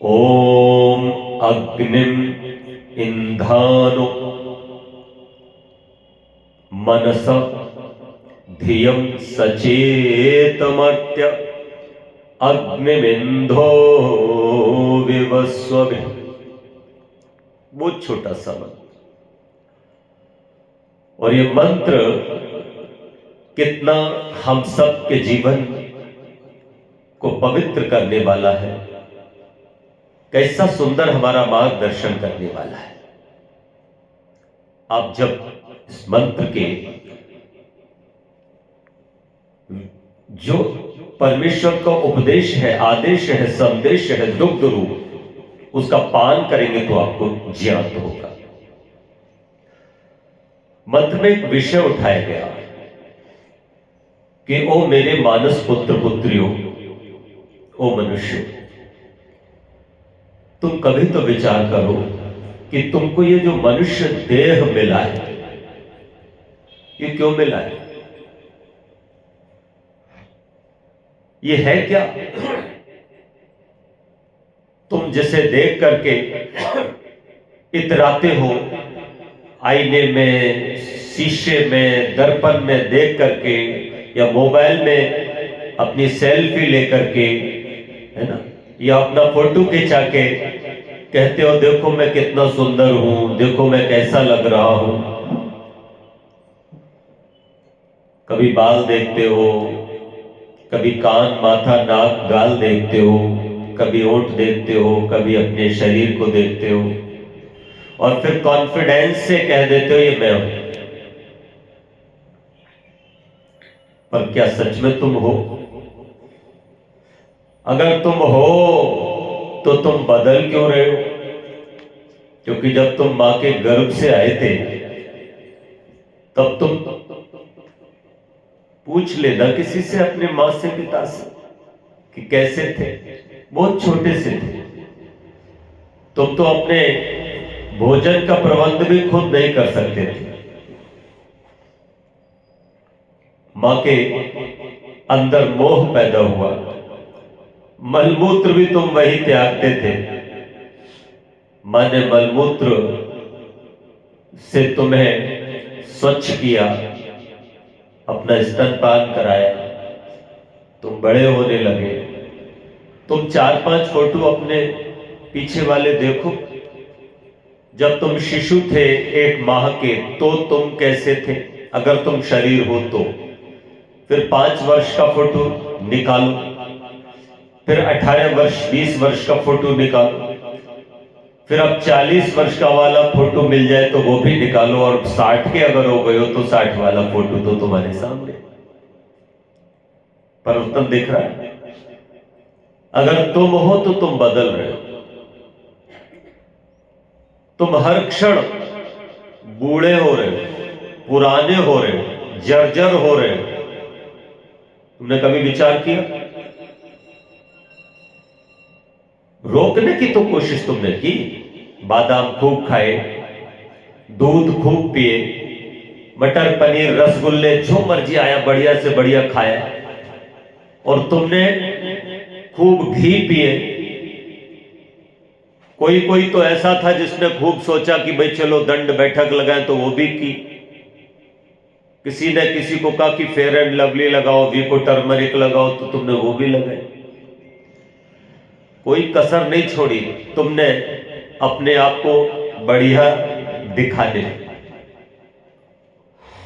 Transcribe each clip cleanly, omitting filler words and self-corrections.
ओम अग्निम इंधानो मनस धियम सचेतमर्त्य अग्निमिंधो विवस्वभि। बहुत छोटा सा मंत्र, और ये मंत्र कितना हम सब के जीवन को पवित्र करने वाला है, कैसा सुंदर हमारा मार्गदर्शन करने वाला है। आप जब इस मंत्र के जो परमेश्वर का उपदेश है, आदेश है, संदेश है, दुग्ध रूप, उसका पान करेंगे तो आपको ज्ञात होगा। मंत्र में एक विषय उठाया गया कि ओ मेरे मानस पुत्र पुत्रियों, ओ मनुष्य, तुम कभी तो विचार करो कि तुमको ये जो मनुष्य देह मिला है, ये क्यों मिला है? ये है क्या? तुम जिसे देख करके इतराते हो, आईने में, शीशे में, दर्पण में देख करके, या मोबाइल में अपनी सेल्फी लेकर के, है ना, या अपना फोटो खिंचा के कहते हो देखो मैं कितना सुंदर हूं, देखो मैं कैसा लग रहा हूं। कभी बाल देखते हो, कभी कान, माथा, नाक, गाल देखते हो, कभी होंठ देखते हो, कभी अपने शरीर को देखते हो, और फिर कॉन्फिडेंस से कह देते हो ये मैं हूं। पर क्या सच में तुम हो? अगर तुम हो तो तुम बदल क्यों रहे हो? क्योंकि जब तुम मां के गर्भ से आए थे तब तुम पूछ लेना किसी से, अपने मां से, पिता से, कि कैसे थे। बहुत छोटे से थे तुम तो अपने भोजन का प्रबंध भी खुद नहीं कर सकते थे। मां के अंदर मोह पैदा हुआ, मलमूत्र भी तुम वही त्यागते थे। मां ने मलमूत्र से तुम्हें स्वच्छ किया, अपना स्तनपान कराया, तुम बड़े होने लगे। तुम 4-5 फोटो अपने पीछे वाले देखो, जब तुम शिशु थे 1 माह के तो तुम कैसे थे, अगर तुम शरीर हो तो। फिर 5 वर्ष का फोटो निकालो, फिर 18 वर्ष, 20 वर्ष का फोटो निकालो, फिर अब 40 वर्ष का वाला फोटो मिल जाए तो वो भी निकालो, और 60 के अगर हो गए हो तो 60 वाला फोटो तो तुम्हारे सामने। परिवर्तन दिख रहा है? अगर तुम हो तो तुम बदल रहे हो। तुम हर क्षण बूढ़े हो रहे हो, पुराने हो रहे हो, जर्जर हो रहे हो। तुमने कभी विचार किया? रोकने की तो कोशिश तुमने की, बादाम खूब खाए, दूध खूब पिए, मटर पनीर रसगुल्ले जो मर्जी आया बढ़िया से बढ़िया खाया, और तुमने खूब घी पिए। कोई कोई तो ऐसा था जिसने खूब सोचा कि भाई चलो दंड बैठक लगाएं, तो वो भी की। किसी ने किसी को कहा कि फेयर एंड लवली लगाओ, वीको टर्मरिक लगाओ, तो तुमने वो भी लगाए। कोई कसर नहीं छोड़ी तुमने अपने आप को बढ़िया दिखाने।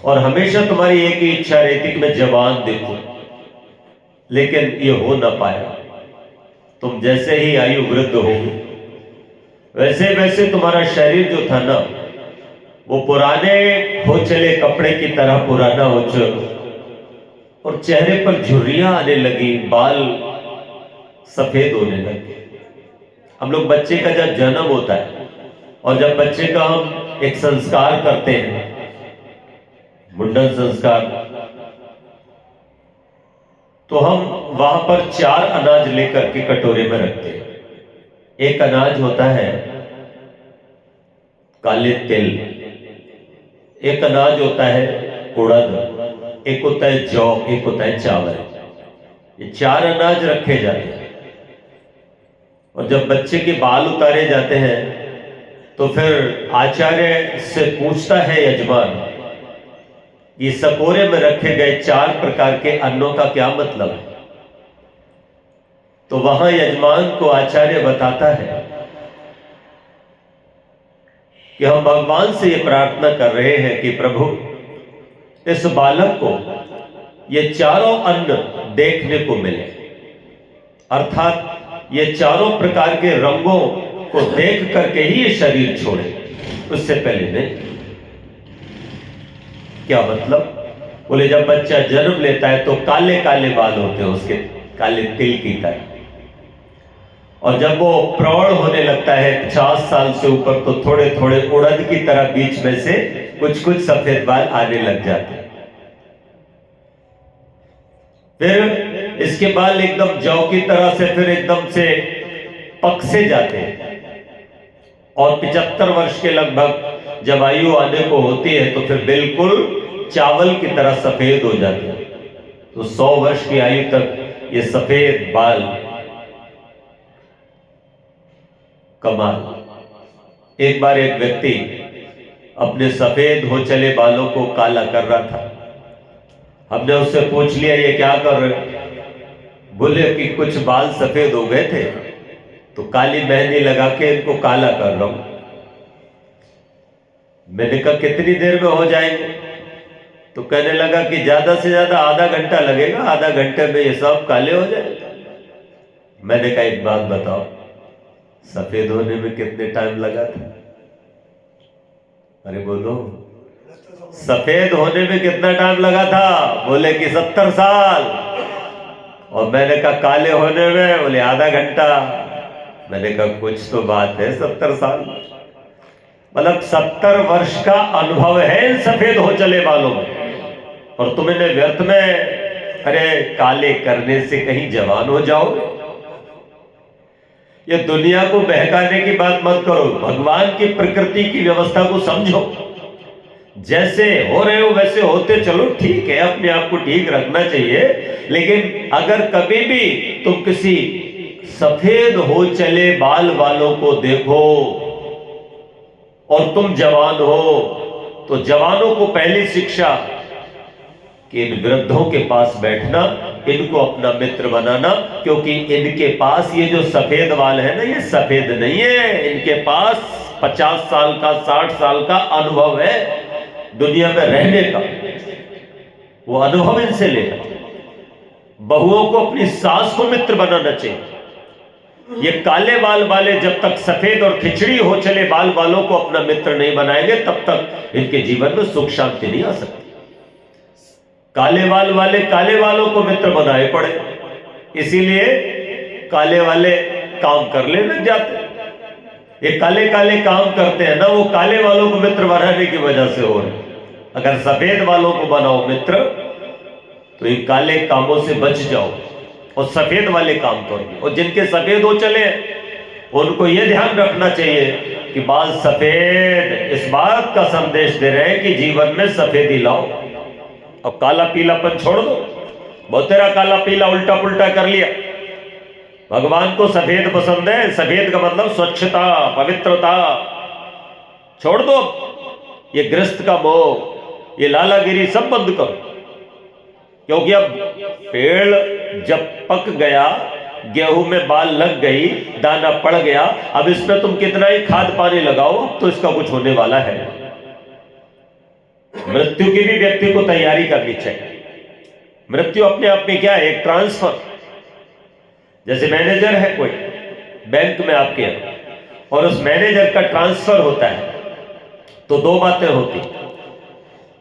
और हमेशा तुम्हारी एक ही इच्छा रहती कि मैं जवान दिखूं, लेकिन ये हो ना पाया। तुम जैसे ही आयु वृद्ध हो वैसे वैसे तुम्हारा शरीर जो था ना, वो पुराने हो चले कपड़े की तरह पुराना हो चले, और चेहरे पर झुर्रियां आने लगी, बाल सफेद होने लगे। हम लोग बच्चे का जब जन्म होता है और जब बच्चे का हम एक संस्कार करते हैं, मुंडन संस्कार, तो हम वहां पर 4 अनाज लेकर के कटोरे में रखते हैं। एक अनाज होता है काले तिल, एक अनाज होता है उड़द, एक होता है जौ, एक होता है चावल। ये 4 अनाज रखे जाते हैं। और जब बच्चे के बाल उतारे जाते हैं तो फिर आचार्य से पूछता है यजमान, ये सकोरे में रखे गए 4 प्रकार के अन्नों का क्या मतलब है? तो वहां यजमान को आचार्य बताता है कि हम भगवान से ये प्रार्थना कर रहे हैं कि प्रभु, इस बालक को ये चारों अन्न देखने को मिले, अर्थात ये चारों प्रकार के रंगों को देख करके ही ये शरीर छोड़े, उससे पहले नहीं। क्या मतलब? बोले जब बच्चा जन्म लेता है तो काले काले बाल होते हैं उसके, काले तिल की तरह, और जब वो प्रौढ़ होने लगता है 50 साल से ऊपर तो थोड़े थोड़े उड़द की तरह बीच में से कुछ कुछ सफेद बाल आने लग जाते हैं। फिर इसके बाल एकदम जौ की तरह से फिर एकदम से पक से जाते हैं, और 75 वर्ष के लगभग जब आयु आने को होती है तो फिर बिल्कुल चावल की तरह सफेद हो जाते हैं। तो 100 वर्ष की आयु तक ये सफेद बाल, कमाल। एक बार एक व्यक्ति अपने सफेद हो चले बालों को काला कर रहा था। हमने उससे पूछ लिया, ये क्या कर रहे? बोले कि कुछ बाल सफेद हो गए थे तो काली मेहंदी लगा के इनको काला कर रहा हूं। मैंने कहा कितनी देर में हो जाएंगे? तो कहने लगा कि ज्यादा से ज्यादा आधा घंटा लगेगा, आधा घंटे में ये सब काले हो जाएंगे। मैंने कहा एक बात बताओ, सफेद होने में कितने टाइम लगा था? अरे बोलो, सफेद होने में कितना टाइम लगा था? बोले कि 70 साल। और मैंने कहा काले होने में? बोले आधा घंटा। मैंने कहा कुछ तो बात है, 70 साल मतलब 70 वर्ष का अनुभव है इन सफेद हो चले बालों में, और तुम इन्हें व्यर्थ में अरे काले करने से कहीं जवान हो जाओगे। ये दुनिया को बहकाने की बात मत करो, भगवान की प्रकृति की व्यवस्था को समझो। जैसे हो रहे हो वैसे होते चलो, ठीक है, अपने आप को ठीक रखना चाहिए। लेकिन अगर कभी भी तुम किसी सफेद हो चले बाल वालों को देखो और तुम जवान हो, तो जवानों को पहली शिक्षा कि इन वृद्धों के पास बैठना, इनको अपना मित्र बनाना, क्योंकि इनके पास ये जो सफेद बाल है ना, ये सफेद नहीं है, इनके पास 50 साल का 60 साल का अनुभव है दुनिया में रहने का, वो अनुभव इनसे लेना। बहुओं को अपनी सास को मित्र बनाना चाहिए। ये काले बाल वाले जब तक सफेद और खिचड़ी हो चले बाल वालों को अपना मित्र नहीं बनाएंगे, तब तक इनके जीवन में सुख शांति नहीं आ सकती। काले बाल वाले काले वालों को मित्र बनाए पड़े, इसीलिए काले वाले काम करने लग जाते। ये काले काले काम करते हैं ना, वो काले वालों को मित्र बनाने की वजह से हो रहे। अगर सफेद वालों को बनाओ मित्र तो इन काले कामों से बच जाओ और सफेद वाले काम करो। और जिनके सफेद हो चले उनको यह ध्यान रखना चाहिए कि बाल सफेद इस बात का संदेश दे रहे हैं कि जीवन में सफेदी लाओ। अब काला पीलापन छोड़ दो, बहुत तेरा काला पीला उल्टा पुल्टा कर लिया। भगवान को सफेद पसंद है, सफेद का मतलब स्वच्छता, पवित्रता। छोड़ दो ये गृहस्थ का मोह, ये लालागिरी सब बंद करो, क्योंकि अब पेड़ जब पक गया, गेहूं में बाल लग गई, दाना पड़ गया, अब इसमें तुम कितना ही खाद पानी लगाओ, अब तो इसका कुछ होने वाला है। मृत्यु की भी व्यक्ति को तैयारी करनी चाहिए। मृत्यु अपने आप में क्या है? एक ट्रांसफर। जैसे मैनेजर है कोई बैंक में आपके, और उस मैनेजर का ट्रांसफर होता है तो दो बातें होती।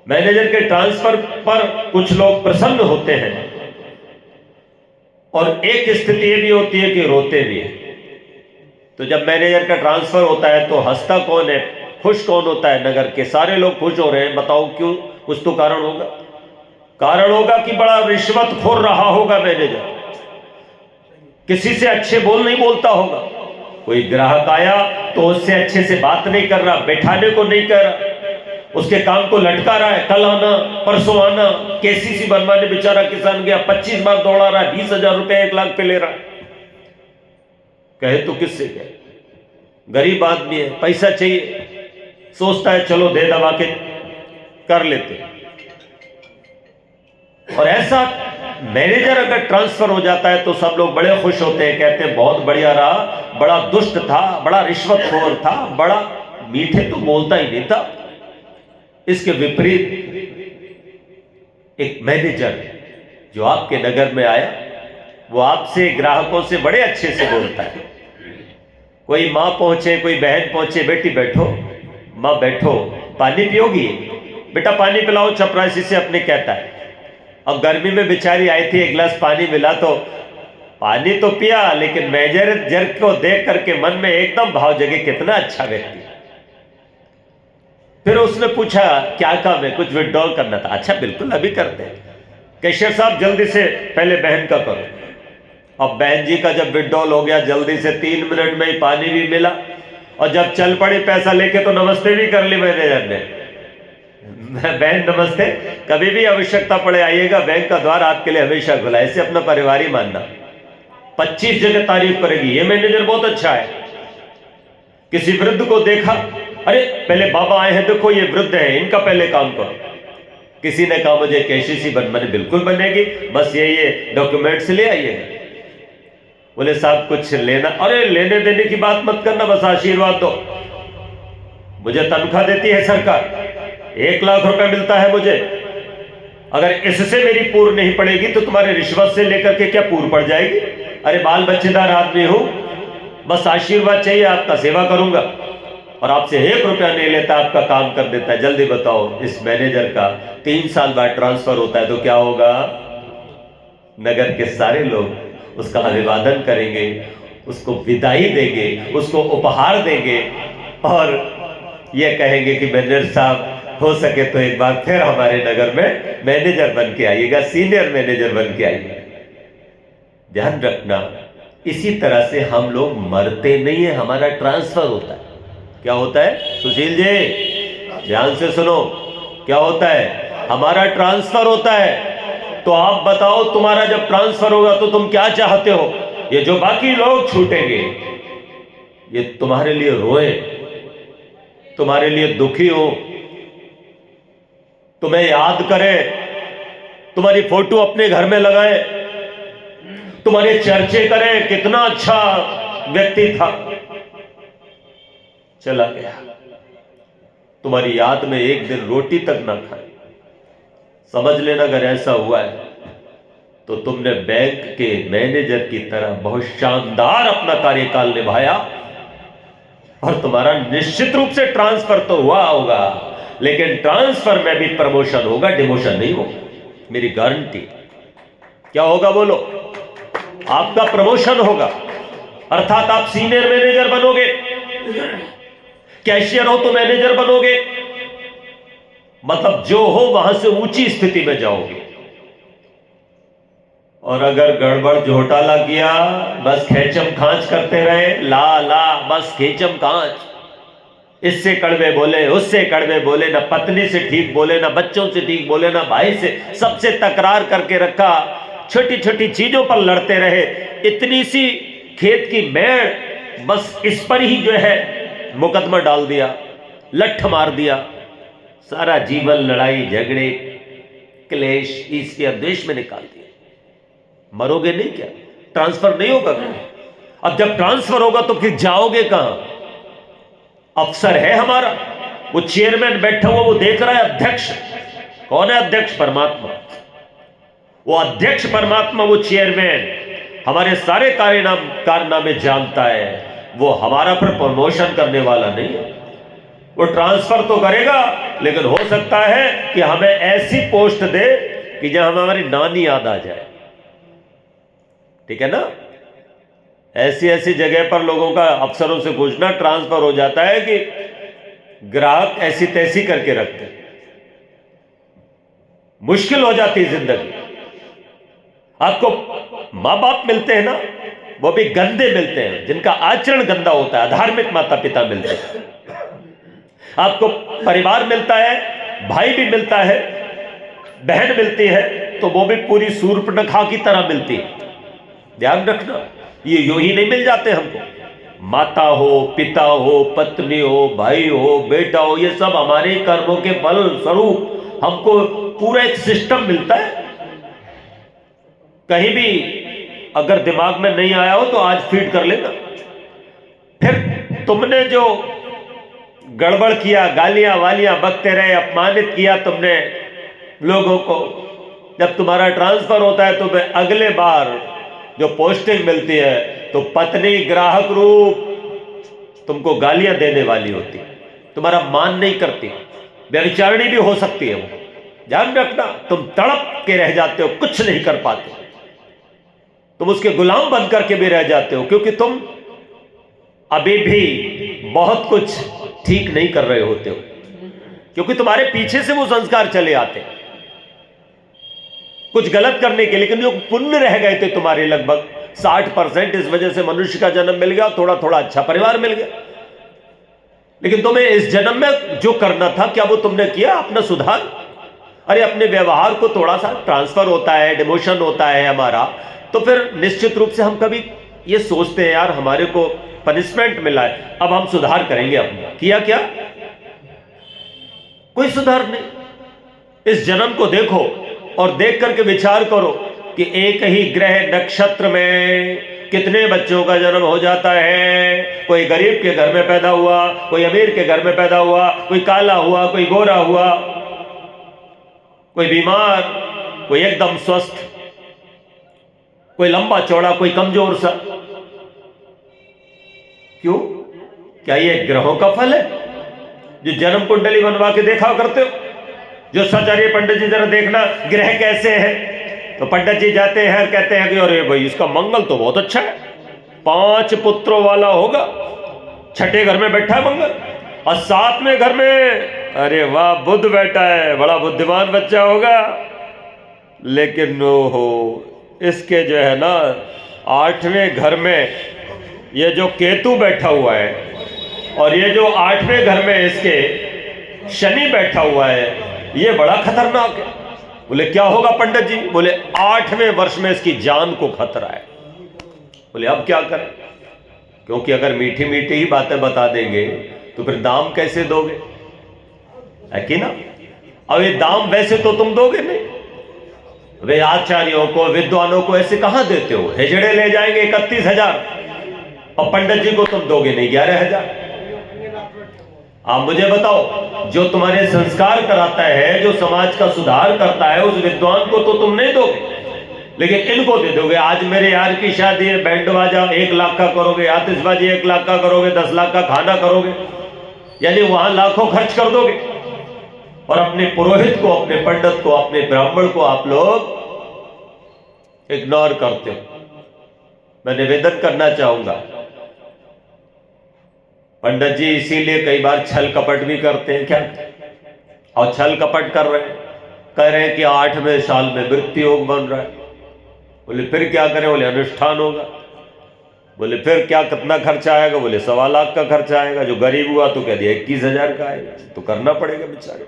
मैनेजर के ट्रांसफर पर कुछ लोग प्रसन्न होते हैं, और एक स्थिति ये भी होती है कि रोते भी हैं। तो जब मैनेजर का ट्रांसफर होता है तो हंसता कौन है, खुश कौन होता है? नगर के सारे लोग खुश हो रहे हैं। बताओ क्यों? कुछ तो कारण होगा। कारण होगा कि बड़ा रिश्वतखोर रहा होगा मैनेजर, किसी से अच्छे बोल नहीं बोलता होगा। कोई ग्राहक आया तो उससे अच्छे से बात नहीं कर रहा, बैठाने को नहीं कर रहा, उसके काम को लटका रहा है, कल आना परसों आना। केसीसी बनवाने बेचारा किसान गया, 25 बार दौड़ा रहा है, 20,000 रुपए 1 लाख पे ले रहा है। कहे तो किससे कहे, गरीब आदमी है, पैसा चाहिए, सोचता है चलो दे दबा के कर लेते। और ऐसा मैनेजर अगर ट्रांसफर हो जाता है तो सब लोग बड़े खुश होते हैं, कहते हैं बहुत बढ़िया रहा, बड़ा दुष्ट था, बड़ा रिश्वतखोर था, बड़ा मीठे तो बोलता ही नहीं था। इसके विपरीत एक मैनेजर जो आपके नगर में आया, वो आपसे ग्राहकों से बड़े अच्छे से बोलता है। कोई माँ पहुंचे, कोई बहन पहुंचे, बेटी बैठो, माँ बैठो, पानी पियोगी, बेटा पानी पिलाओ, चपरासी से अपने कहता है। अब गर्मी में बेचारी आई थी, एक गिलास पानी मिला तो पानी तो पिया, लेकिन मैनेजर को देख करके मन में एकदम भाव जगे, कितना अच्छा व्यक्ति। फिर उसने पूछा क्या काम है, कुछ विड्रॉल करना था। अच्छा बिल्कुल अभी करते हैं। कैशियर साहब जल्दी से पहले बहन का करो। अब बहन जी का जब विड्रॉल हो गया, जल्दी से 3 मिनट में ही पानी भी मिला, और जब चल पड़ी पैसा लेके तो नमस्ते भी कर ली मैनेजर ने। बहन नमस्ते, कभी भी आवश्यकता पड़े आइएगा, बैंक का द्वार आपके लिए हमेशा खुला है। इसे अपना परिवार ही मानना। 25 जगह तारीफ करेगी, ये मैनेजर बहुत अच्छा है। किसी वृद्ध को देखा, अरे पहले बाबा आए हैं, देखो ये वृद्ध है, इनका पहले काम करो। किसी ने कहा मुझे कैशियर बने, बिल्कुल बनेगी, बस ये डॉक्यूमेंट्स ले आइएगा। बोले साहब कुछ लेना, अरे लेने देने की बात मत करना, बस आशीर्वाद दो। मुझे तनख्वाह देती है सरकार, 1 लाख रुपए मिलता है मुझे, अगर इससे मेरी पूर्व नहीं पड़ेगी तो तुम्हारे रिश्वत से लेकर के क्या पूर्व पड़ जाएगी। अरे बाल बच्चेदार आदमी हूं, बस आशीर्वाद चाहिए, आपका सेवा करूंगा। और आपसे 1 रुपया नहीं लेता, आपका काम कर देता है। जल्दी बताओ, इस मैनेजर का 3 साल बाद ट्रांसफर होता है तो क्या होगा? नगर के सारे लोग उसका अभिवादन करेंगे, उसको विदाई देंगे, उसको उपहार देंगे, और ये कहेंगे कि मैनेजर साहब हो सके तो एक बार फिर हमारे नगर में मैनेजर बन के आइएगा, सीनियर मैनेजर बन के आइएगा। ध्यान रखना, इसी तरह से हम लोग मरते नहीं है, हमारा ट्रांसफर होता है। क्या होता है सुशील जी, ध्यान से सुनो, क्या होता है? हमारा ट्रांसफर होता है। तो आप बताओ, तुम्हारा जब ट्रांसफर होगा तो तुम क्या चाहते हो? ये जो बाकी लोग छूटेंगे, ये तुम्हारे लिए रोए, तुम्हारे लिए दुखी हो, तुम्हें याद करें, तुम्हारी फोटो अपने घर में लगाए, तुम्हारे चर्चे करें, कितना अच्छा व्यक्ति था, चला गया, तुम्हारी याद में एक दिन रोटी तक ना खाए। समझ लेना, अगर ऐसा हुआ है तो तुमने बैंक के मैनेजर की तरह बहुत शानदार अपना कार्यकाल निभाया, और तुम्हारा निश्चित रूप से ट्रांसफर तो हुआ होगा, लेकिन ट्रांसफर में भी प्रमोशन होगा, डिमोशन नहीं होगा। मेरी गारंटी। क्या होगा बोलो? आपका प्रमोशन होगा, अर्थात आप सीनियर मैनेजर बनोगे। कैशियर हो तो मैनेजर बनोगे, मतलब जो हो वहां से ऊंची स्थिति में जाओगे। और अगर गड़बड़ घोटाला किया, बस खेचम खांच करते रहे, ला ला बस खेचम खांच, इससे कड़वे बोले, उससे कड़वे बोले, ना पत्नी से ठीक बोले, ना बच्चों से ठीक बोले, ना भाई से, सबसे तकरार करके रखा, छोटी छोटी चीजों पर लड़ते रहे, इतनी सी खेत की मेड़, बस इस पर ही जो है मुकदमा डाल दिया, लठ मार दिया, सारा जीवन लड़ाई झगड़े क्लेश ईर्ष्या द्वेष में निकाल दिया। मरोगे नहीं क्या? ट्रांसफर नहीं होगा क्या? अब जब ट्रांसफर होगा तो फिर जाओगे कहां? अफसर है हमारा, वो चेयरमैन बैठा हुआ, वो देख रहा है अध्यक्ष। कौन है अध्यक्ष? परमात्मा। वो अध्यक्ष परमात्मा, वो चेयरमैन हमारे सारे कारनामे जानता है। वो हमारा पर प्रमोशन करने वाला नहीं है। वो ट्रांसफर तो करेगा, लेकिन हो सकता है कि हमें ऐसी पोस्ट दे कि जहां हमारी नानी याद आ जाए। ठीक है ना? ऐसी ऐसी जगह पर लोगों का अफसरों से पूछना, ट्रांसफर हो जाता है कि ग्राहक ऐसी तैसी करके रखते, मुश्किल हो जाती है जिंदगी। आपको मां बाप मिलते हैं ना, वो भी गंदे मिलते हैं, जिनका आचरण गंदा होता है, अधार्मिक माता पिता मिलते हैं। आपको परिवार मिलता है, भाई भी मिलता है, बहन मिलती है, तो वो भी पूरी सूर्पनखा की तरह मिलती है। ध्यान रखना, ये यूं ही नहीं मिल जाते हमको। माता हो, पिता हो, पत्नी हो, भाई हो, बेटा हो, ये सब हमारे कर्मों के फल स्वरूप हमको पूरा एक सिस्टम मिलता है। कहीं भी अगर दिमाग में नहीं आया हो तो आज फीड कर लेना। फिर तुमने जो गड़बड़ किया, गालियां वालियां बकते रहे, अपमानित किया तुमने लोगों को, जब तुम्हारा ट्रांसफर होता है तो अगले बार जो पोस्टिंग मिलती है तो पत्नी ग्राहक रूप तुमको गालियां देने वाली होती, तुम्हारा मान नहीं करती, व्यभिचारिणी भी हो सकती है वो। ध्यान रखना, तुम तड़प के रह जाते हो, कुछ नहीं कर पाते, तुम उसके गुलाम बन करके भी रह जाते हो, क्योंकि तुम अभी भी बहुत कुछ ठीक नहीं कर रहे होते हो, क्योंकि तुम्हारे पीछे से वो संस्कार चले आते कुछ गलत करने के। लेकिन जो पुण्य रह गए थे तुम्हारे लगभग 60%, इस वजह से मनुष्य का जन्म मिल गया, थोड़ा थोड़ा अच्छा परिवार मिल गया। लेकिन तुम्हें इस जन्म में जो करना था, क्या वो तुमने किया? अपना सुधार। अरे अपने व्यवहार को थोड़ा सा, ट्रांसफर होता है, डिमोशन होता है हमारा, तो फिर निश्चित रूप से हम कभी ये सोचते हैं यार हमारे को पनिशमेंट मिला है, अब हम सुधार करेंगे अपना। किया क्या? कोई सुधार नहीं। इस जन्म को देखो और देख करके विचार करो कि एक ही ग्रह नक्षत्र में कितने बच्चों का जन्म हो जाता है। कोई गरीब के घर में पैदा हुआ, कोई अमीर के घर में पैदा हुआ, कोई काला हुआ, कोई गोरा हुआ, कोई बीमार, कोई एकदम स्वस्थ, कोई लंबा चौड़ा, कोई कमजोर सा। क्यों? क्या ये ग्रहों का फल है? जो जन्म कुंडली बनवा के देखा करते हो, जो सचार्य पंडित जी जरा देखना ग्रह कैसे है, तो पंडित जी जाते हैं और कहते हैं कि अरे भाई इसका मंगल तो बहुत अच्छा है, 5 पुत्रों वाला होगा, छठे घर में बैठा है मंगल, और 7वें घर में अरे वाह बुध बैठा है, बड़ा बुद्धिमान बच्चा होगा। लेकिन हो इसके जो है ना 8वें घर में ये जो केतु बैठा हुआ है, और ये जो 8वें घर में इसके शनि बैठा हुआ है, ये बड़ा खतरनाक है। बोले क्या होगा पंडित जी? बोले 8वें वर्ष में इसकी जान को खतरा है। बोले अब क्या करें? क्योंकि अगर मीठी मीठी ही बातें बता देंगे तो फिर दाम कैसे दोगे, है कि ना? अब ये दाम वैसे तो तुम दोगे नहीं, वे आचार्यों को, विद्वानों को ऐसे कहां देते हो? हिजड़े ले जाएंगे 31,000 और पंडित जी को तुम दोगे नहीं 11,000। आप मुझे बताओ, जो तुम्हारे संस्कार कराता है, जो समाज का सुधार करता है, उस विद्वान को तो तुम नहीं दोगे, लेकिन इनको दे दोगे। आज मेरे यार की शादी है, बैंड बाजा 1 लाख का करोगे, आतिशबाजी 1 लाख का करोगे, 10 लाख का खाना करोगे, यानी वहां लाखों खर्च कर दोगे, और अपने पुरोहित को, अपने पंडित को, अपने ब्राह्मण को आप लोग इग्नोर करते हो। मैं निवेदन करना चाहूंगा, पंडित जी इसीलिए कई बार छल कपट भी करते हैं क्या, और छल कपट कर रहे हैं, कह रहे हैं कि 8वें साल में वृत्ति योग बन रहा है। बोले फिर क्या करें? बोले अनुष्ठान होगा। बोले फिर क्या, कितना खर्चा आएगा? बोले 1.25 लाख का खर्चा आएगा। जो गरीब हुआ तो कह दिया 21,000 का आएगा, तो करना पड़ेगा बेचारे।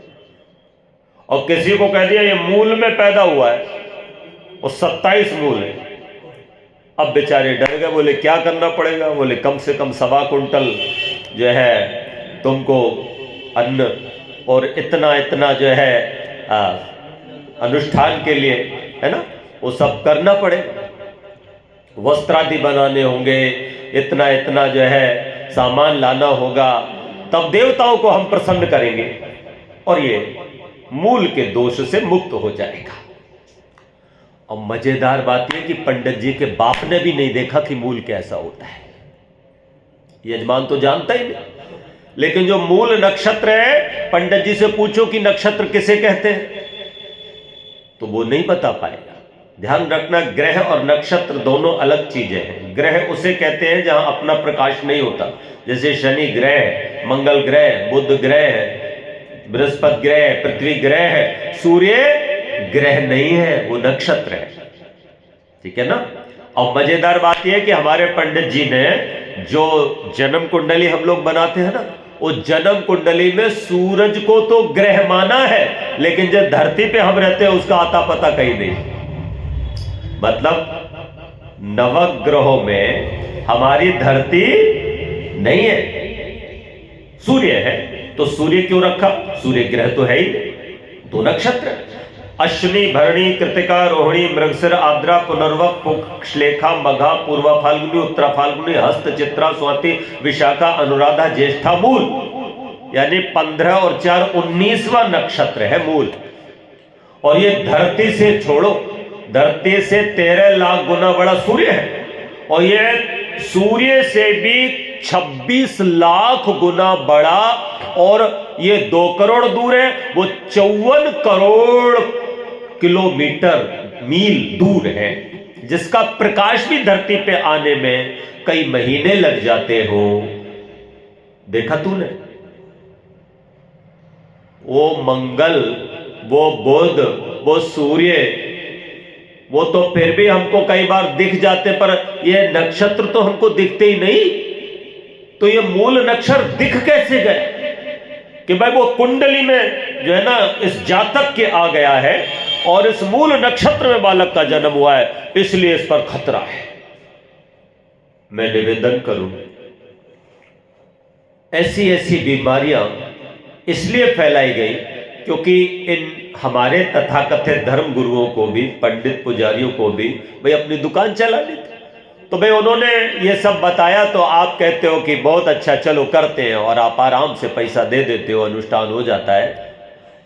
और किसी को कह दिया ये मूल में पैदा हुआ है और 27 मूल है, अब बेचारे डर गए। बोले क्या करना पड़ेगा? बोले कम से कम 1.25 कुंटल जो है तुमको अन्न, और इतना इतना जो है अनुष्ठान के लिए, है ना, वो सब करना पड़ेगा। वस्त्रादि बनाने होंगे, इतना इतना जो है सामान लाना होगा, तब देवताओं को हम प्रसन्न करेंगे और ये मूल के दोष से मुक्त हो जाएगा। और मजेदार बात यह कि पंडित जी के बाप ने भी नहीं देखा कि मूल कैसा होता है, यजमान तो जानता ही नहीं। लेकिन जो मूल नक्षत्र है, पंडित जी से पूछो कि नक्षत्र किसे कहते हैं, तो वो नहीं बता पाएगा। ध्यान रखना, ग्रह और नक्षत्र दोनों अलग चीजें हैं। ग्रह उसे कहते हैं जहां अपना प्रकाश नहीं होता, जैसे शनि ग्रह, मंगल ग्रह, बुध ग्रह, बृहस्पति ग्रह, पृथ्वी ग्रह है, सूर्य ग्रह नहीं है, वो नक्षत्र है। ठीक है ना? और मजेदार बात यह है कि हमारे पंडित जी ने जो जन्म कुंडली हम लोग बनाते हैं ना, वो जन्म कुंडली में सूरज को तो ग्रह माना है, लेकिन जो धरती पे हम रहते हैं उसका आता पता कहीं नहीं। मतलब नवग्रहों में हमारी धरती नहीं है, सूर्य है। तो सूर्य क्यों रखा? सूर्य ग्रह तो है ही। दो नक्षत्र, अश्विनी भरणी कृतिका रोहिणी मृगशिर आद्रा पुनर्वसु पुष्लेखा मघा पूर्वा फाल्गुनी उत्तरा फाल्गुनी हस्त चित्रा स्वाति विशाखा अनुराधा ज्येष्ठा मूल, यानी 15 और 4 19वां नक्षत्र है मूल। और ये धरती से छोड़ो, धरती से 13 लाख गुना बड़ा सूर्य है, और ये सूर्य से भी 26 लाख गुना बड़ा, और ये 2 करोड़ दूर है, वो 54 करोड़ किलोमीटर मील दूर है, जिसका प्रकाश भी धरती पे आने में कई महीने लग जाते हो। देखा तूने? वो मंगल, वो बुध, वो सूर्य, वो तो फिर भी हमको कई बार दिख जाते, पर ये नक्षत्र तो हमको दिखते ही नहीं। तो ये मूल नक्षत्र दिख कैसे गए? कि भाई वो कुंडली में जो है ना इस जातक के आ गया है, और इस मूल नक्षत्र में बालक का जन्म हुआ है, इसलिए इस पर खतरा है। मैं निवेदन करूं, ऐसी ऐसी बीमारियां इसलिए फैलाई गई क्योंकि इन हमारे तथाकथित धर्म गुरुओं को भी, पंडित पुजारियों को भी भाई अपनी दुकान चलानी थी। तो भाई उन्होंने ये सब बताया, तो आप कहते हो कि बहुत अच्छा, चलो करते हैं, और आप आराम से पैसा दे देते हो, अनुष्ठान हो जाता है।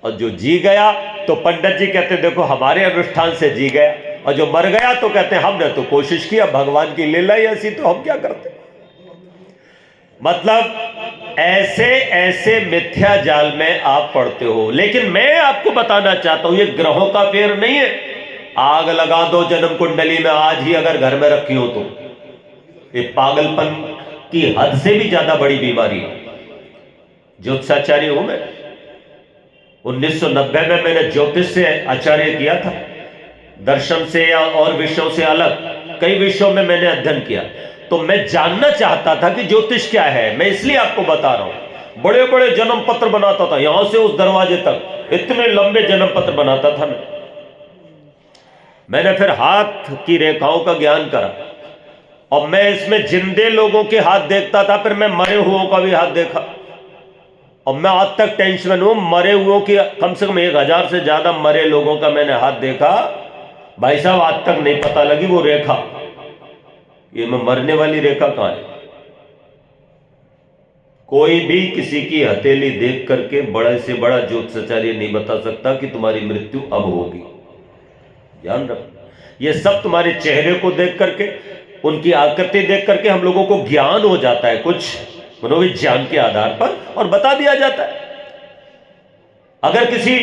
और जो जी गया तो पंडित जी कहते देखो हमारे अनुष्ठान से जी गया, और जो मर गया तो कहते हमने तो कोशिश किया, भगवान की लीला ही ऐसी, तो हम क्या करते। मतलब ऐसे ऐसे मिथ्या जाल में आप पड़ते हो। लेकिन मैं आपको बताना चाहता हूं, ये ग्रहों का फेर नहीं है। आग लगा दो जन्म कुंडली में आज ही अगर घर में रखी हो तो, ये पागलपन की हद से भी ज्यादा बड़ी बीमारी है। ज्योतिषाचार्य हूं मैं, 1990 में मैंने ज्योतिष से आचार्य किया था। दर्शन से या और विषयों से अलग कई विषयों में मैंने अध्ययन किया। तो मैं जानना चाहता था कि ज्योतिष क्या है। मैं इसलिए आपको बता रहा हूं, बड़े बड़े जन्म पत्र बनाता था, यहां से उस दरवाजे तक इतने लंबे जन्म पत्र बनाता था मैंने फिर हाथ की रेखाओं का ज्ञान करा, और मैं इसमें जिंदे लोगों के हाथ देखता था, फिर मैं मरे हुओं का भी हाथ देखा। और मैं आज तक टेंशन में हूं, मरे हुओं की कम से कम 1000 से ज्यादा मरे लोगों का मैंने हाथ देखा। भाई साहब आज तक नहीं पता लगी वो रेखा, ये मैं मरने वाली रेखा कहां है। कोई भी किसी की हथेली देख करके बड़े से बड़ा ज्योतिषाचार्य नहीं बता सकता कि तुम्हारी मृत्यु अब होगी। ध्यान रखना, ये सब तुम्हारे चेहरे को देख करके, उनकी आकृति देख करके हम लोगों को ज्ञान हो जाता है, कुछ मनोविज्ञान के आधार पर, और बता दिया जाता है। अगर किसी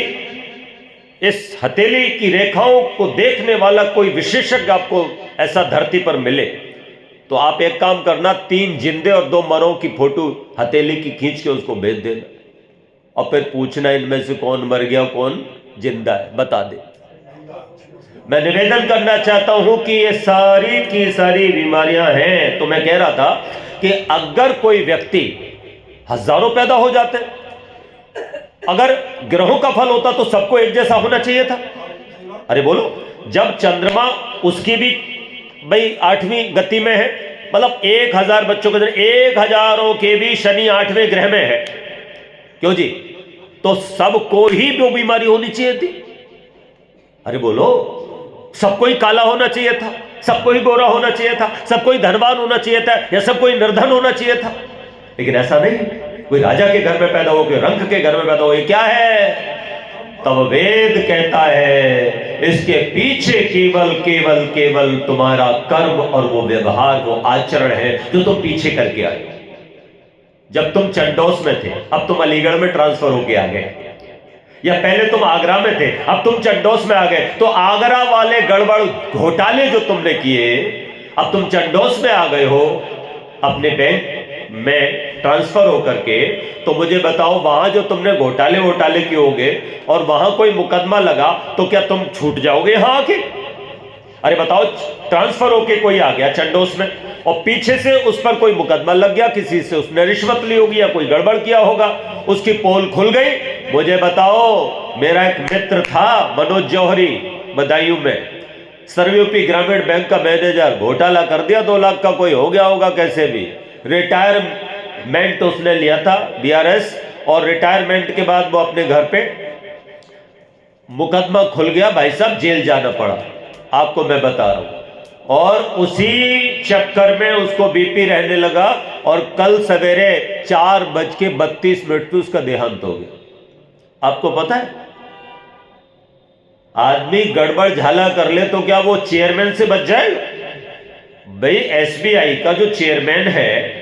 इस हथेली की रेखाओं को देखने वाला कोई विशेषज्ञ आपको ऐसा धरती पर मिले, तो आप एक काम करना, 3 जिंदे और 2 मरों की फोटो हथेली की खींच के उसको भेज देना, और फिर पूछना इनमें से कौन मर गया कौन जिंदा है, बता दे। मैं निवेदन करना चाहता हूं कि ये सारी की सारी बीमारियां हैं। तो मैं कह रहा था कि अगर कोई व्यक्ति हजारों पैदा हो जाते, अगर ग्रहों का फल होता तो सबको एक जैसा होना चाहिए था। अरे बोलो, जब चंद्रमा उसकी भी भाई 8वीं गति में है, मतलब 1000 बच्चों के 1000 के भी शनि 8वें ग्रह में है, क्यों जी, तो सबको ही वो बीमारी होनी चाहिए थी। अरे बोलो, सबको ही काला होना चाहिए था, सबको ही गोरा होना चाहिए था, सबको ही धनवान होना चाहिए था, या सबको ही निर्धन होना चाहिए था। लेकिन ऐसा नहीं, कोई राजा के घर में पैदा हो, कोई रंक के घर में पैदा हो, ये क्या है? तब वेद कहता है इसके पीछे केवल केवल केवल तुम्हारा कर्म और वो व्यवहार, वो आचरण है जो तुम पीछे करके आए। जब तुम चंडोस में थे, अब तुम अलीगढ़ में ट्रांसफर होके आ गए, या पहले तुम आगरा में थे, अब तुम चंडोस में आ गए। तो आगरा वाले गड़बड़ घोटाले जो तुमने किए, अब तुम चंडोस में आ गए हो अपने बैंक में ट्रांसफर होकर के। तो मुझे बताओ, वहां जो तुमने घोटाले किए होंगे और वहां कोई मुकदमा लगा, तो क्या तुम छूट जाओगे यहां आके? अरे बताओ, ट्रांसफर होके कोई आ गया चंडोस में, और पीछे से उस पर कोई मुकदमा लग गया, किसी से उसने रिश्वत ली होगी या कोई गड़बड़ किया होगा, उसकी पोल खुल गई। मुझे बताओ, मेरा एक मित्र था मनोज जौहरी, बदायूं में, सर्वयूपी ग्रामीण बैंक का मैनेजर, घोटाला कर दिया 2 लाख का, कोई हो गया होगा कैसे भी, रिटायर रिटायरमेंट उसने लिया था बीआरएस, और रिटायरमेंट के बाद वो अपने घर पे, मुकदमा खुल गया भाई साहब, जेल जाना पड़ा, आपको मैं बता रहा हूं। और उसी चक्कर में उसको बीपी रहने लगा, और कल सवेरे 4:32 पे उसका देहांत हो गया। आपको पता है, आदमी गड़बड़ झाला कर ले तो क्या वो चेयरमैन से बच जाएगा? भाई एसबीआई का जो चेयरमैन है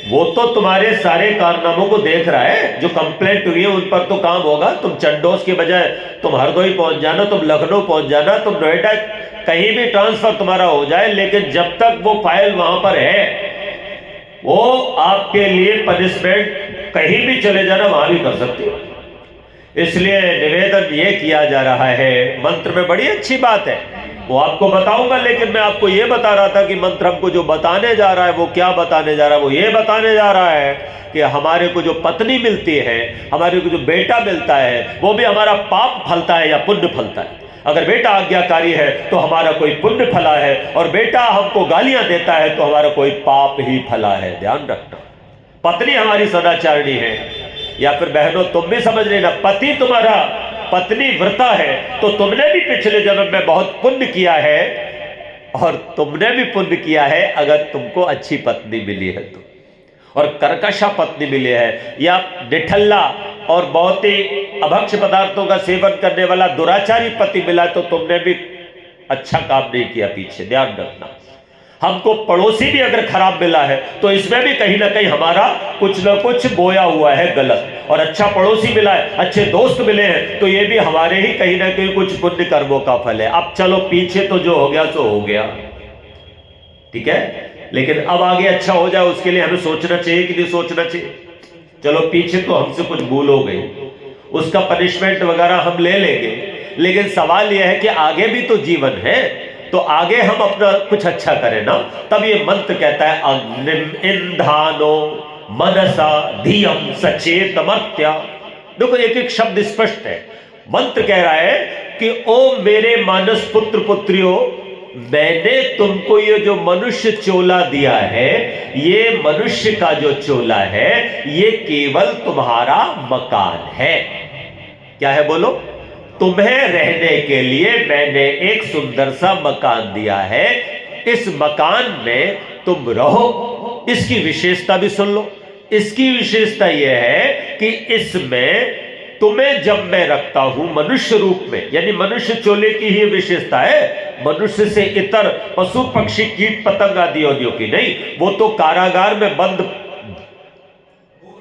वो तो तुम्हारे सारे कारनामों को देख रहा है, जो कंप्लेंट हुई है उन पर तो काम होगा। तुम चंडोस के बजाय तुम हरदोई पहुंच जाना, तुम लखनऊ पहुंच जाना, तुम नोएडा, कहीं भी ट्रांसफर तुम्हारा हो जाए, लेकिन जब तक वो फाइल वहां पर है वो आपके लिए पनिशमेंट, कहीं भी चले जाना वहां भी कर सकते हो। इसलिए निवेदन ये किया जा रहा है, मंत्र में बड़ी अच्छी बात है, वो आपको बताऊंगा, लेकिन मैं आपको ये बता रहा था कि मंत्र हमको जो बताने जा रहा है वो क्या बताने जा रहा है। वो ये बताने जा रहा है कि हमारे को जो पत्नी मिलती है, हमारे को जो बेटा मिलता है, वो भी हमारा पाप फलता है या पुण्य फलता है। अगर बेटा आज्ञाकारी है तो हमारा कोई पुण्य फला है, और बेटा हमको गालियां देता है तो हमारा कोई पाप ही फला है। ध्यान रखना, पत्नी हमारी सदाचारिणी है, या फिर बहनों तुम भी समझ लेना, पति तुम्हारा, पत्नी व्रता है तो तुमने भी पिछले जन्म में बहुत पुण्य किया है, और तुमने भी पुण्य किया है अगर तुमको अच्छी पत्नी मिली है तो। और कर्कशा पत्नी मिली है, या निठल्ला और बहुत ही अभक्ष पदार्थों का सेवन करने वाला दुराचारी पति मिला तो तुमने भी अच्छा काम नहीं किया पीछे। ध्यान रखना, हमको पड़ोसी भी अगर खराब मिला है तो इसमें भी कहीं ना कहीं हमारा कुछ ना कुछ बोया हुआ है गलत, और अच्छा पड़ोसी मिला है, अच्छे दोस्त मिले हैं तो ये भी हमारे ही कहीं ना कहीं कुछ पुण्य कर्मों का फल है। अब चलो पीछे तो जो हो गया सो हो गया, ठीक है, लेकिन अब आगे अच्छा हो जाए उसके लिए हमें सोचना चाहिए कि नहीं सोचना चाहिए। चलो पीछे तो हमसे कुछ भूल हो गई, उसका पनिशमेंट वगैरह हम ले लेंगे, लेकिन सवाल यह है कि आगे भी तो जीवन है, तो आगे हम अपना कुछ अच्छा करें ना। तब ये मंत्र कहता है अग्निम इंधानो मनसा धियम सचेतमर्त्या। देखो एक एक शब्द स्पष्ट है, मंत्र कह रहा है कि ओ मेरे मानस पुत्र पुत्रियों, मैंने तुमको ये जो मनुष्य चोला दिया है, ये मनुष्य का जो चोला है ये केवल तुम्हारा मकान है। क्या है बोलो? तुम्हें रहने के लिए मैंने एक सुंदर सा मकान दिया है, इस मकान में तुम रहो। इसकी विशेषता भी सुन लो, इसकी विशेषता यह है कि इसमें तुम्हें जब मैं रखता हूं मनुष्य रूप में, यानी मनुष्य चोले की ही विशेषता है, मनुष्य से इतर पशु पक्षी कीट पतंग आदियों की नहीं, वो तो कारागार में बंद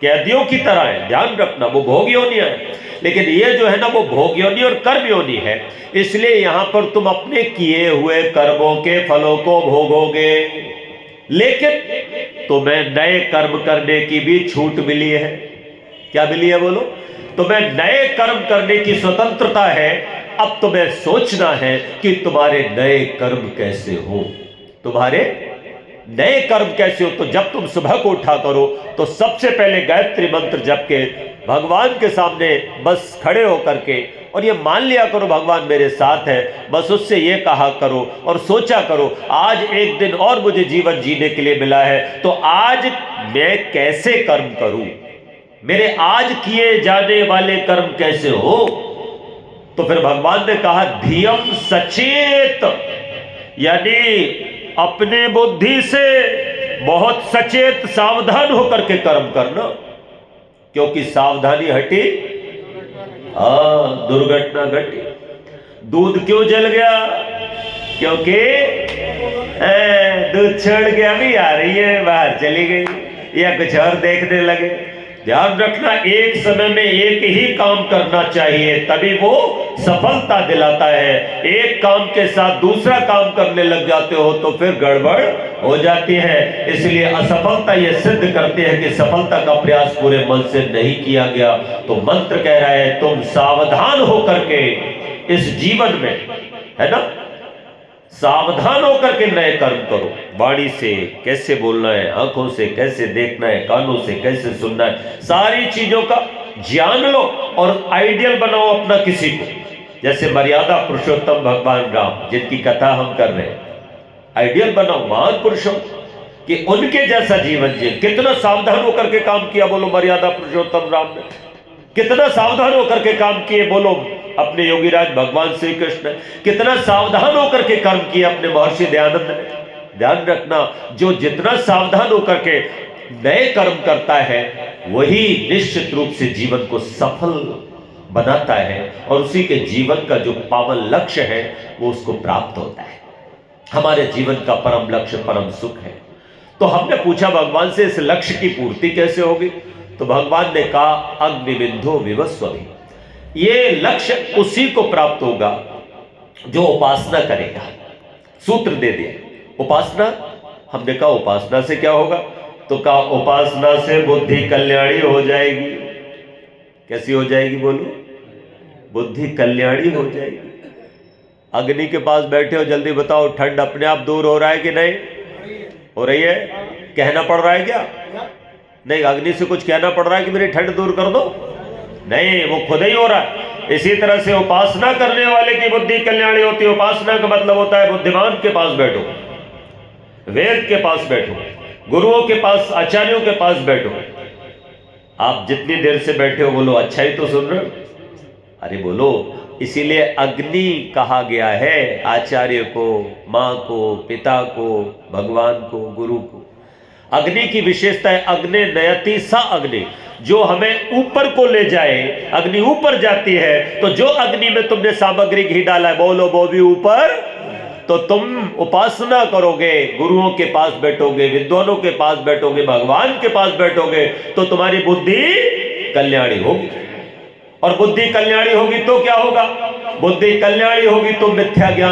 कैदियों की तरह है। ध्यान रखना, वो भोग योनि है, लेकिन ये जो है ना वो भोग योनि और कर्म योनि है। इसलिए यहां पर तुम अपने किए हुए कर्मों के फलों को भोगोगे, लेकिन तुम्हें नए कर्म करने की भी छूट मिली है। क्या मिली है बोलो? तुम्हें नए कर्म करने की स्वतंत्रता है। अब तुम्हें सोचना है कि तुम्हारे नए कर्म कैसे हो, तुम्हारे नए कर्म कैसे हो। तो जब तुम सुबह को उठा करो तो सबसे पहले गायत्री मंत्र जप के भगवान के सामने बस खड़े होकर के, और ये मान लिया करो भगवान मेरे साथ है, बस उससे ये कहा करो और सोचा करो आज एक दिन और मुझे जीवन जीने के लिए मिला है, तो आज मैं कैसे कर्म करूं, मेरे आज किए जाने वाले कर्म कैसे हो। तो फिर भगवान ने कहा धियम सचेत, यानी अपने बुद्धि से बहुत सचेत सावधान होकर के कर्म करना, क्योंकि सावधानी हटी दुर्घटना घटी। दूध क्यों जल गया? क्योंकि दूध छोड़ के अभी आ रही है, बाहर चली गई या कुछ और देखने लगे। ध्यान रखना, एक समय में एक ही काम करना चाहिए, तभी वो सफलता दिलाता है। एक काम के साथ दूसरा काम करने लग जाते हो तो फिर गड़बड़ हो जाती है। इसलिए असफलता ये सिद्ध करते हैं कि सफलता का प्रयास पूरे मन से नहीं किया गया। तो मंत्र कह रहा है तुम सावधान होकर के इस जीवन में, है ना, सावधान होकर के नए कर्म करो। वाणी से कैसे बोलना है, आंखों से कैसे देखना है, कानों से कैसे सुनना है, सारी चीजों का ज्ञान लो और आइडियल बनाओ अपना किसी को। जैसे मर्यादा पुरुषोत्तम भगवान राम जिनकी कथा हम कर रहे हैं, आइडियल बनाओ, महान पुरुषों। कि उनके जैसा जीवन जिए। कितना सावधान होकर के काम किया, बोलो मर्यादा पुरुषोत्तम राम ने। कितना सावधान होकर के काम किए, बोलो अपने योगीराज भगवान श्री कृष्ण ने। कितना सावधान होकर के कर्म किए अपने महर्षि दयानंद ने। ध्यान रखना, जो जितना सावधान होकर के नए कर्म करता है वही निश्चित रूप से जीवन को सफल बनाता है और उसी के जीवन का जो पावन लक्ष्य है वो उसको प्राप्त होता है। हमारे जीवन का परम लक्ष्य परम सुख है। तो हमने पूछा भगवान से इस लक्ष्य की पूर्ति कैसे होगी, तो भगवान ने कहा अग्निबिंधो विवस्वति, ये लक्ष्य उसी को प्राप्त होगा जो उपासना करेगा। सूत्र दे दिया, उपासना। हमने कहा उपासना से क्या होगा, तो कहा उपासना से बुद्धि कल्याणी हो जाएगी। कैसी हो जाएगी बोलो, बुद्धि कल्याणी हो जाएगी। अग्नि के पास बैठे हो, जल्दी बताओ ठंड अपने आप दूर हो रहा है कि नहीं हो रही है? कहना पड़ रहा है क्या? नहीं, अग्नि से कुछ कहना पड़ रहा है कि मेरी ठंड दूर कर दो? नहीं, वो खुद ही हो रहा है। इसी तरह से उपासना करने वाले की बुद्धि कल्याणी होती है। उपासना का मतलब होता है बुद्धिमान के पास बैठो, वेद के पास बैठो, गुरुओं के पास, आचार्यों के पास बैठो। आप जितनी देर से बैठे हो बोलो अच्छा ही तो सुन रहे हो, अरे बोलो। इसीलिए अग्नि कहा गया है आचार्य को, माँ को, पिता को, भगवान को, गुरु को। अग्नि की विशेषता है अग्नि नयति सा अग्नि, जो हमें ऊपर को ले जाए। अग्नि ऊपर जाती है, तो जो अग्नि में तुमने सामग्री घी डाला है, बोलो वो भी ऊपर। तो तुम उपासना करोगे, गुरुओं के पास बैठोगे, विद्वानों के पास बैठोगे, भगवान के पास बैठोगे, तो तुम्हारी बुद्धि कल्याणी होगी। और बुद्धि कल्याणी होगी तो क्या होगा? बुद्धि कल्याणी होगी तो मिथ्या ज्ञान